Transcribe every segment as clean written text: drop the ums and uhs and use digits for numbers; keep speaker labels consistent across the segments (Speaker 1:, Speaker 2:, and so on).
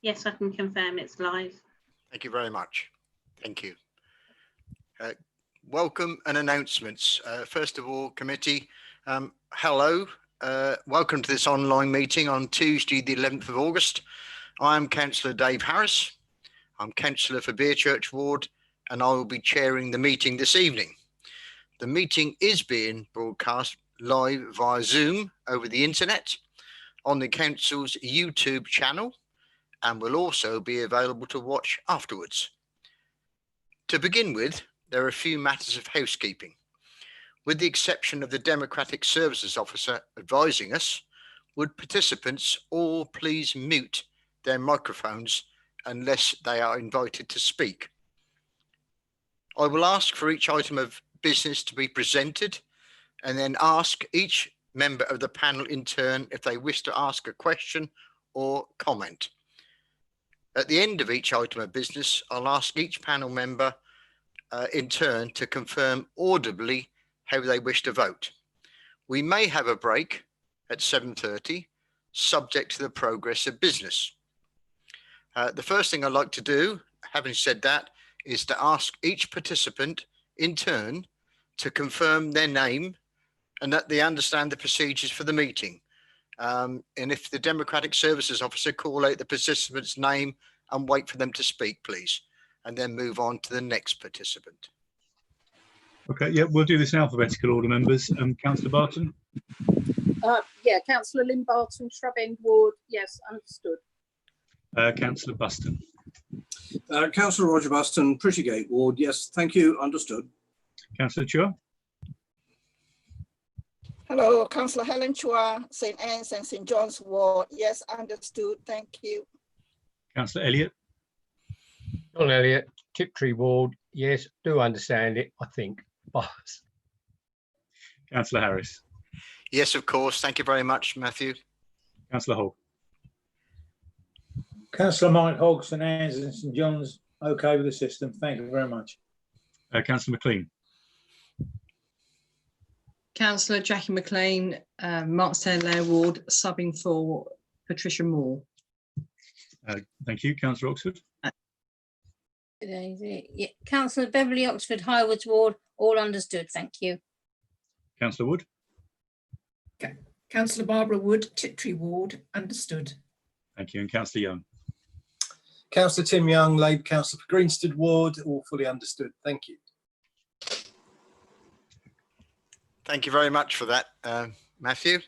Speaker 1: Yes, I can confirm it's live.
Speaker 2: Thank you very much. Thank you. Welcome and announcements. First of all, committee, hello. Welcome to this online meeting on Tuesday, the 11th of August. I'm Councillor Dave Harris. I'm Councillor for Beerchurch Ward, and I will be chairing the meeting this evening. The meeting is being broadcast live via Zoom over the internet on the Council's YouTube channel, and will also be available to watch afterwards. To begin with, there are a few matters of housekeeping. With the exception of the Democratic Services Officer advising us, would participants all please mute their microphones unless they are invited to speak. I will ask for each item of business to be presented and then ask each member of the panel in turn if they wish to ask a question or comment. At the end of each item of business, I'll ask each panel member in turn to confirm audibly how they wish to vote. We may have a break at 7:30, subject to the progress of business. The first thing I'd like to do, having said that, is to ask each participant in turn to confirm their name and that they understand the procedures for the meeting. And if the Democratic Services Officer call out the participant's name and wait for them to speak, please, and then move on to the next participant.
Speaker 3: Okay, yeah, we'll do this in alphabetical order, members. Councillor Barton?
Speaker 4: Yeah, Councillor Lynn Barton, Shrub End Ward, yes, understood.
Speaker 3: Councillor Buston?
Speaker 5: Councillor Roger Buston, Prettygate Ward, yes, thank you, understood.
Speaker 3: Councillor Chua?
Speaker 6: Hello, Councillor Helen Chua, St Anne's and St John's Ward, yes, understood, thank you.
Speaker 3: Councillor Elliott?
Speaker 7: John Elliott, Tiptree Ward, yes, do understand it, I think. Boss.
Speaker 3: Councillor Harris?
Speaker 2: Yes, of course. Thank you very much, Matthew.
Speaker 3: Councillor Hogg?
Speaker 8: Councillor Mike Hogg, St Anne's and St John's, okay with the system. Thank you very much.
Speaker 3: Councillor McLean?
Speaker 9: Councillor Jackie McLean, Markstone Lair Ward, subbing for Patricia Moore.
Speaker 3: Thank you. Councillor Oxford?
Speaker 10: Yeah. Councillor Beverley Oxford Highwards Ward, all understood, thank you.
Speaker 3: Councillor Wood?
Speaker 11: Councillor Barbara Wood, Tiptree Ward, understood.
Speaker 3: Thank you. And Councillor Young?
Speaker 5: Councillor Tim Young, Labour Councillor for Greenstead Ward, all fully understood, thank you.
Speaker 2: Thank you very much for that, Matthew.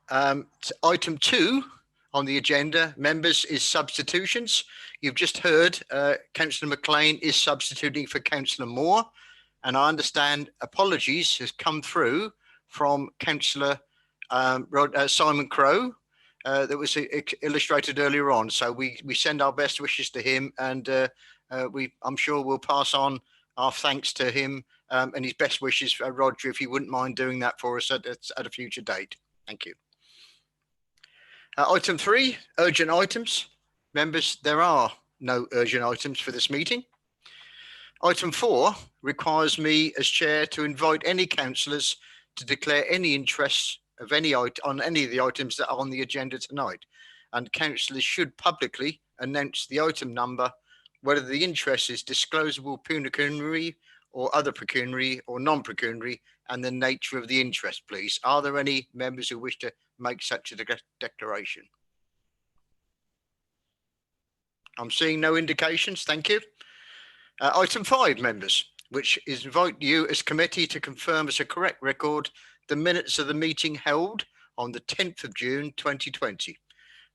Speaker 2: Item 2 on the agenda, members, is substitutions. You've just heard Councillor McLean is substituting for Councillor Moore, and I understand apologies has come through from Councillor Simon Crowe that was illustrated earlier on. So we send our best wishes to him, and I'm sure we'll pass on our thanks to him and his best wishes, Roger, if you wouldn't mind doing that for us at a future date. Thank you. Item 3, urgent items. Members, there are no urgent items for this meeting. Item 4 requires me as chair to invite any councillors to declare any interests of on any of the items that are on the agenda tonight. And councillors should publicly announce the item number, whether the interest is disclosable pecuniary or other pecuniary or non-pecuniary, and the nature of the interest, please. Are there any members who wish to make such a declaration? I'm seeing no indications. Thank you. Item 5, members, which is invite you as committee to confirm as a correct record the minutes of the meeting held on the 10th of June 2020.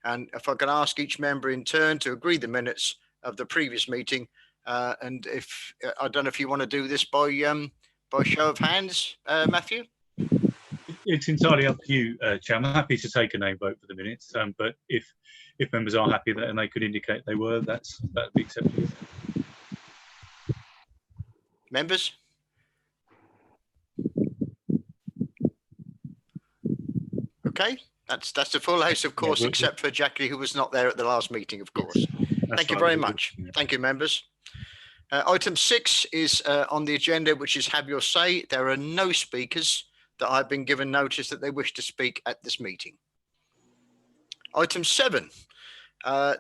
Speaker 2: And if I can ask each member in turn to agree the minutes of the previous meeting, and if I don't know if you want to do this by show of hands, Matthew.
Speaker 3: It's entirely up to you, Chair. I'm happy to take a name vote for the minutes, but if members are happy that and they could indicate they were, that'd be acceptable.
Speaker 2: Members? Okay, that's the full house, of course, except for Jackie, who was not there at the last meeting, of course. Thank you very much. Thank you, members. Item 6 is on the agenda, which is have your say. There are no speakers that I've been given notice that they wish to speak at this meeting. Item 7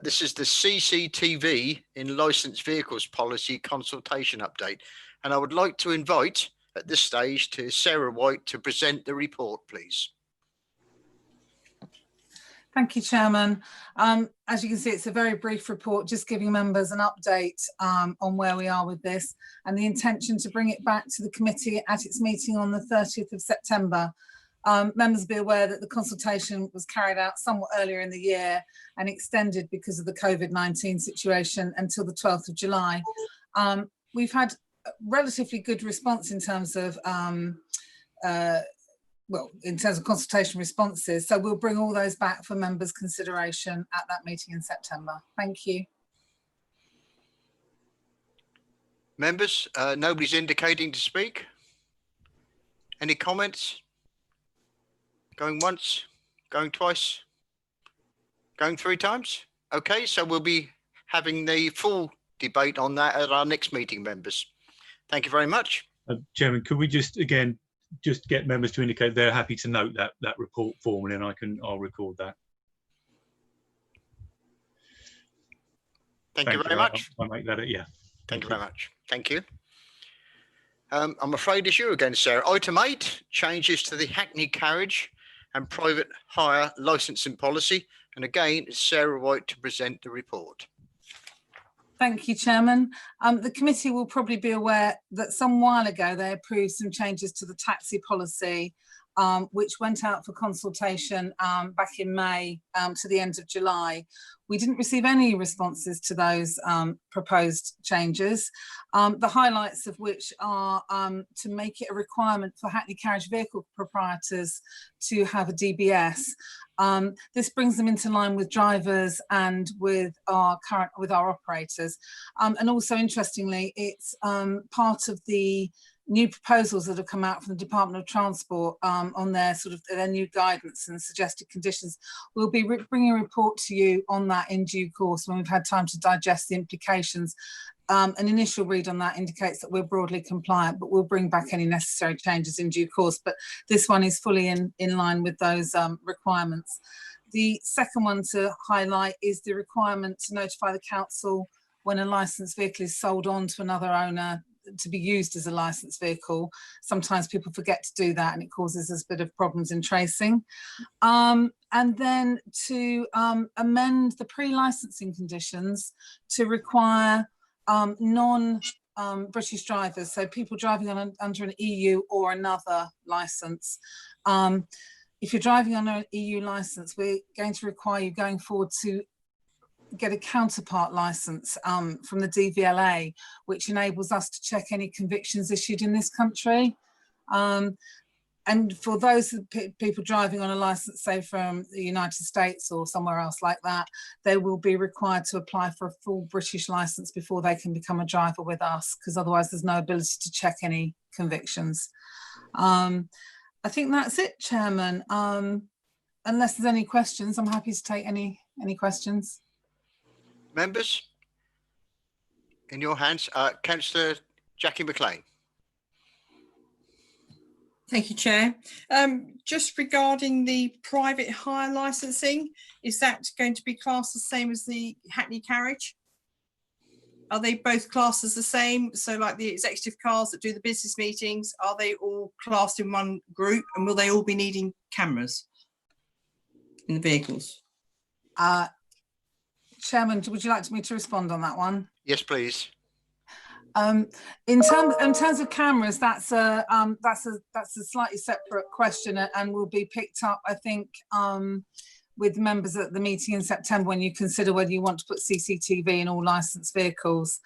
Speaker 2: This is the CCTV in licensed vehicles policy consultation update. And I would like to invite at this stage to Sarah White to present the report, please.
Speaker 12: Thank you, Chairman. As you can see, it's a very brief report, just giving members an update on where we are with this and the intention to bring it back to the committee at its meeting on the 30th of September. Members will be aware that the consultation was carried out somewhat earlier in the year and extended because of the COVID-19 situation until the 12th of July. We've had a relatively good response in terms of consultation responses. So we'll bring all those back for members' consideration at that meeting in September. Thank you.
Speaker 2: Members, nobody's indicating to speak. Any comments? Going once, going twice, going 3 times? Okay, so we'll be having the full debate on that at our next meeting, members. Thank you very much.
Speaker 3: Chairman, could we just get members to indicate they're happy to note that report formally, and I'll record that.
Speaker 2: Thank you very much.
Speaker 3: I'll make that yeah.
Speaker 2: Thank you very much. Thank you. I'm afraid it's you again, Sarah. Item 8, changes to the Hackney Carriage and private hire licensing policy. And again, it's Sarah White to present the report.
Speaker 12: Thank you, Chairman. The committee will probably be aware that some while ago they approved some changes to the taxi policy, which went out for consultation back in May to the end of July. We didn't receive any responses to those proposed changes, the highlights of which are to make it a requirement for Hackney Carriage vehicle proprietors to have a DBS. This brings them into line with drivers and with our operators. And also, interestingly, it's part of the new proposals that have come out from the Department of Transport on their new guidance and suggested conditions. We'll be bringing a report to you on that in due course when we've had time to digest the implications. An initial read on that indicates that we're broadly compliant, but we'll bring back any necessary changes in due course. But this one is fully in line with those requirements. The second one to highlight is the requirement to notify the council when a licensed vehicle is sold on to another owner to be used as a licensed vehicle. Sometimes people forget to do that and it causes us a bit of problems in tracing. And then to amend the pre-licensing conditions to require non-British drivers, so people driving under an EU or another licence. If you're driving under an EU licence, we're going to require you going forward to get a counterpart licence from the DVLA, which enables us to check any convictions issued in this country. And for those people driving on a licence, say from the United States or somewhere else like that, they will be required to apply for a full British licence before they can become a driver with us, because otherwise there's no ability to check any convictions. I think that's it, Chairman. Unless there's any questions, I'm happy to take any questions.
Speaker 2: Members, in your hands, Councillor Jackie McLean.
Speaker 11: Thank you, Chair. Just regarding the private hire licensing, is that going to be classed the same as the Hackney Carriage? Are they both classed as the same? So like the executive cars that do the business meetings, are they all classed in one group, and will they all be needing cameras in the vehicles?
Speaker 12: Chairman, would you like me to respond on that one?
Speaker 2: Yes, please.
Speaker 12: In terms of cameras, that's a slightly separate question and will be picked up, I think, with members at the meeting in September when you consider whether you want to put CCTV in all licensed vehicles.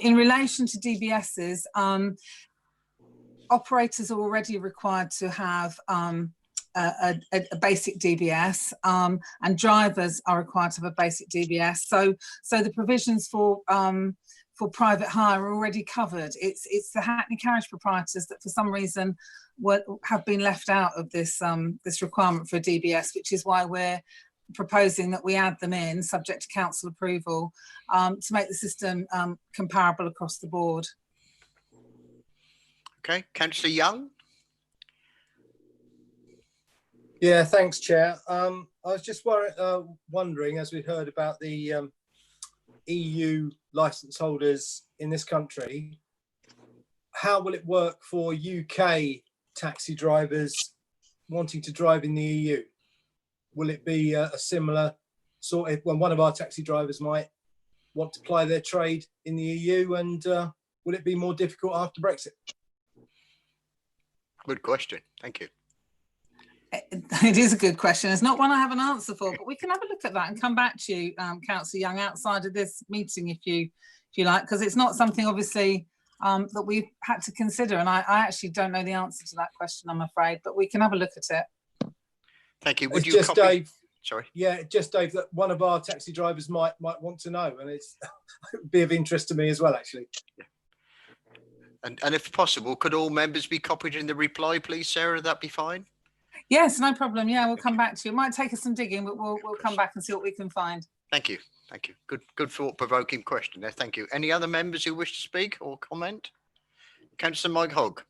Speaker 12: In relation to DBSs, operators are already required to have a basic DBS, and drivers are required to have a basic DBS. So the provisions for private hire are already covered. It's the Hackney Carriage proprietors that for some reason have been left out of this this requirement for a DBS, which is why we're proposing that we add them in, subject to council approval, to make the system comparable across the board.
Speaker 2: Okay, Councillor Young.
Speaker 5: Yeah, thanks, Chair. I was just wondering, as we heard about the EU licence holders in this country, how will it work for UK taxi drivers wanting to drive in the EU? Will it be a similar sort of, when one of our taxi drivers might want to ply their trade in the EU, and will it be more difficult after Brexit?
Speaker 2: Good question. Thank you.
Speaker 12: It is a good question. It's not one I have an answer for, but we can have a look at that and come back to you, Councillor Young, outside of this meeting, if you like, because it's not something obviously that we've had to consider, and I actually don't know the answer to that question, I'm afraid, but we can have a look at it.
Speaker 2: Thank you.
Speaker 5: Would you just, Dave?
Speaker 2: Sorry.
Speaker 5: Yeah, just Dave, that one of our taxi drivers might want to know, and it would be of interest to me as well, actually.
Speaker 2: Yeah. And if possible, could all members be copied in the reply, please, Sarah? That'd be fine.
Speaker 12: Yes, no problem. Yeah, we'll come back to you. It might take us some digging, but we'll come back and see what we can find.
Speaker 2: Thank you. Thank you. Good thought-provoking question there. Thank you. Any other members who wish to speak or comment? Councillor Mike Hogg.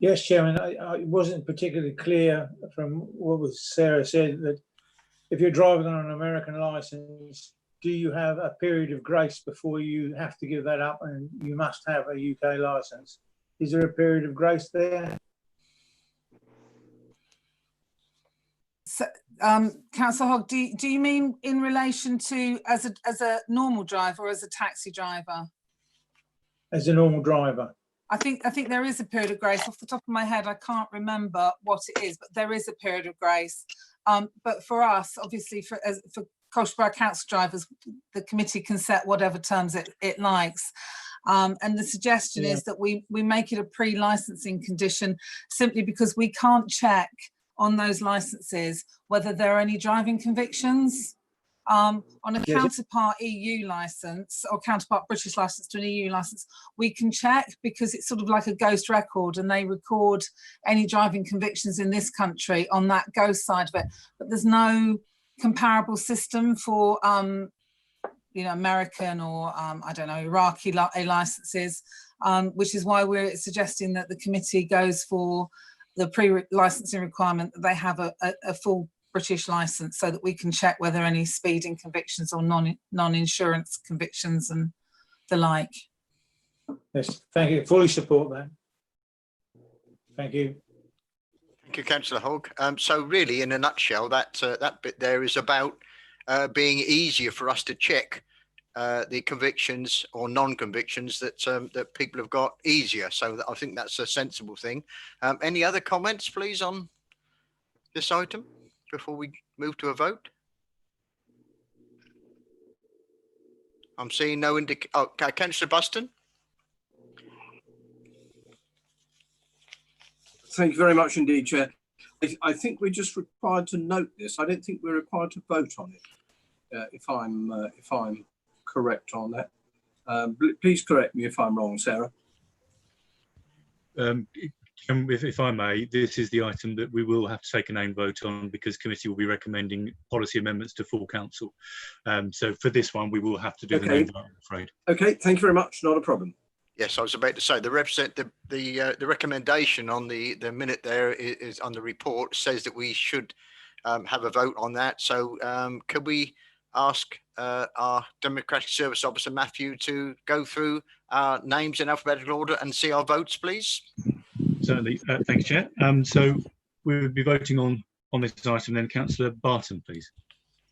Speaker 8: Yes, Chairman. I wasn't particularly clear from what Sarah said, that if you're driving on an American licence, do you have a period of grace before you have to give that up and you must have a UK licence? Is there a period of grace there?
Speaker 12: So, Councillor Hogg, do you mean in relation to as a normal driver or as a taxi driver?
Speaker 8: As a normal driver.
Speaker 12: I think there is a period of grace. Off the top of my head, I can't remember what it is, but there is a period of grace. But for us, obviously, for Colchester Borough Council drivers, the committee can set whatever terms it likes. And the suggestion is that we make it a pre-licensing condition, simply because we can't check on those licenses whether there are any driving convictions. On a counterpart EU licence or counterpart British licence to an EU licence, we can check because it's sort of like a ghost record, and they record any driving convictions in this country on that ghost side of it. But there's no comparable system for American or I don't know, Iraqi licences, which is why we're suggesting that the committee goes for the pre-licensing requirement that they have a full British licence, so that we can check whether any speeding convictions or non-insurance convictions and the like.
Speaker 8: Yes, thank you. Fully support that. Thank you.
Speaker 2: Thank you, Councillor Hogg. So really, in a nutshell, that bit there is about being easier for us to check the convictions or non-convictions that people have got easier. So I think that's a sensible thing. Any other comments, please, on this item before we move to a vote? I'm seeing no okay, Councillor Buston.
Speaker 13: Thank you very much indeed, Chair. I think we're just required to note this. I don't think we're required to vote on it. If I'm correct on that, please correct me if I'm wrong, Sarah.
Speaker 3: If I may, this is the item that we will have to take a name vote on, because committee will be recommending policy amendments to full council. So for this one, we will have to do the name vote, I'm afraid.
Speaker 13: Okay, thank you very much. Not a problem.
Speaker 2: Yes, I was about to say the recommendation on the minute there is on the report says that we should have a vote on that. So could we ask our Democratic Service Officer Matthew to go through our names in alphabetical order and see our votes, please?
Speaker 3: Certainly. Thank you, Chair. So we would be voting on this item then. Councillor Barton, please.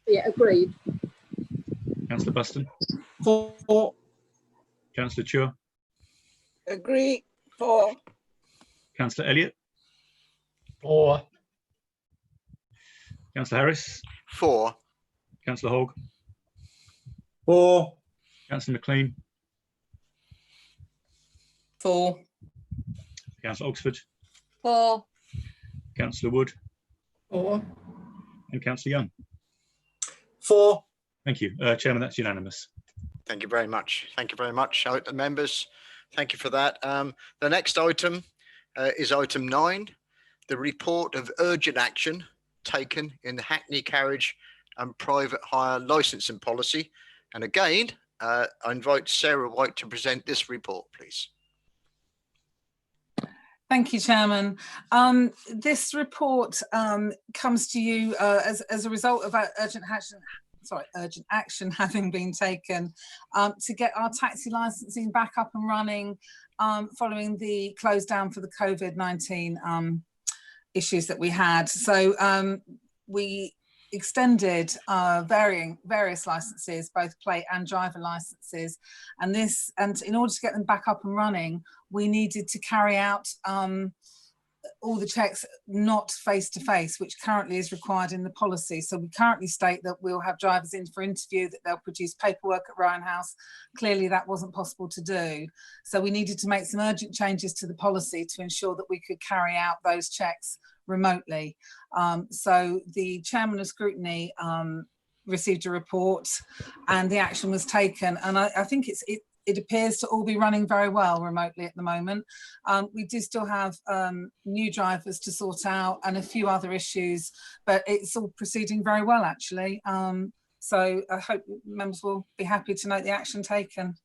Speaker 4: Yeah, agreed.
Speaker 3: Councillor Buston.
Speaker 8: For.
Speaker 3: Councillor Chua.
Speaker 6: Agree. For.
Speaker 3: Councillor Elliott.
Speaker 7: For.
Speaker 3: Councillor Harris.
Speaker 2: For.
Speaker 3: Councillor Hogg.
Speaker 8: For.
Speaker 3: Councillor McLean.
Speaker 12: For.
Speaker 3: Councillor Oxford.
Speaker 10: For.
Speaker 3: Councillor Wood.
Speaker 6: For.
Speaker 3: And Councillor Young.
Speaker 5: For.
Speaker 3: Thank you. Chairman, that's unanimous.
Speaker 2: Thank you very much. Thank you very much, members. Thank you for that. The next item is item 9, the report of urgent action taken in the Hackney Carriage and private hire licensing policy. And again, I invite Sarah White to present this report, please.
Speaker 12: Thank you, Chairman. This report comes to you as a result of our urgent action having been taken to get our taxi licensing back up and running following the close down for the COVID-19 issues that we had. So we extended various licenses, both plate and driver licenses, and in order to get them back up and running, we needed to carry out all the checks not face to face, which currently is required in the policy. So we currently state that we'll have drivers in for interview, that they'll produce paperwork at Ryan House. Clearly that wasn't possible to do. So we needed to make some urgent changes to the policy to ensure that we could carry out those checks remotely. So the chairman of scrutiny received a report and the action was taken. And I think it appears to all be running very well remotely at the moment. We do still have new drivers to sort out and a few other issues, but it's all proceeding very well, actually. So I hope members will be happy to note the action taken.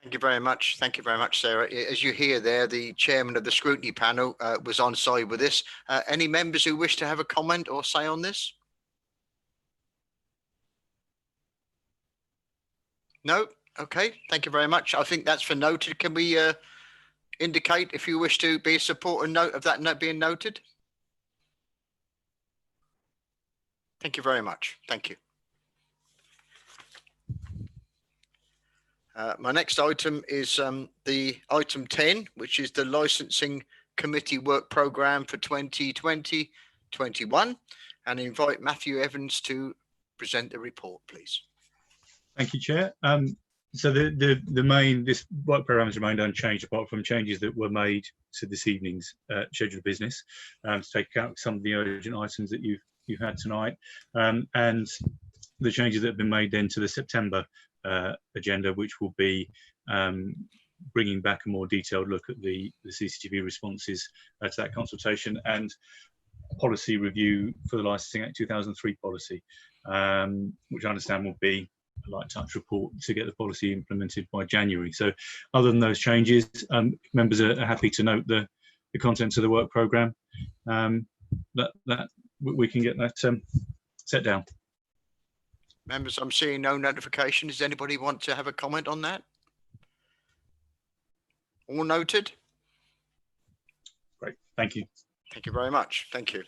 Speaker 2: Thank you very much. Thank you very much, Sarah. As you hear there, the chairman of the scrutiny panel was on side with this. Any members who wish to have a comment or say on this? No? Okay, thank you very much. I think that's for noted. Can we indicate if you wish to be a supporter note of that note being noted? Thank you very much. Thank you. My next item is the item 10, which is the licensing committee work programme for 2020-21, and invite Matthew Evans to present the report, please.
Speaker 3: Thank you, Chair. So this work programme has remained unchanged apart from changes that were made to this evening's schedule of business to take account of some of the urgent items that you've had tonight, and the changes that have been made then to the September agenda, which will be bringing back a more detailed look at the CCTV responses to that consultation and policy review for the Licensing Act 2003 policy, which I understand will be a light touch report to get the policy implemented by January. So other than those changes, members are happy to note the contents of the work programme, that we can get that set down.
Speaker 2: Members, I'm seeing no notification. Does anybody want to have a comment on that? All noted?
Speaker 3: Great, thank you.
Speaker 2: Thank you very much. Thank you.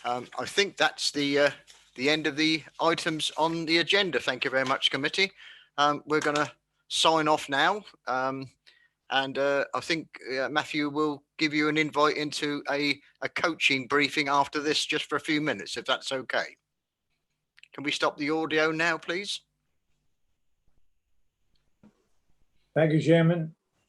Speaker 2: I think that's the end of the items on the agenda. Thank you very much, committee. We're going to sign off now. And I think Matthew will give you an invite into a coaching briefing after this, just for a few minutes, if that's okay. Can we stop the audio now, please?
Speaker 8: Thank you, Chairman.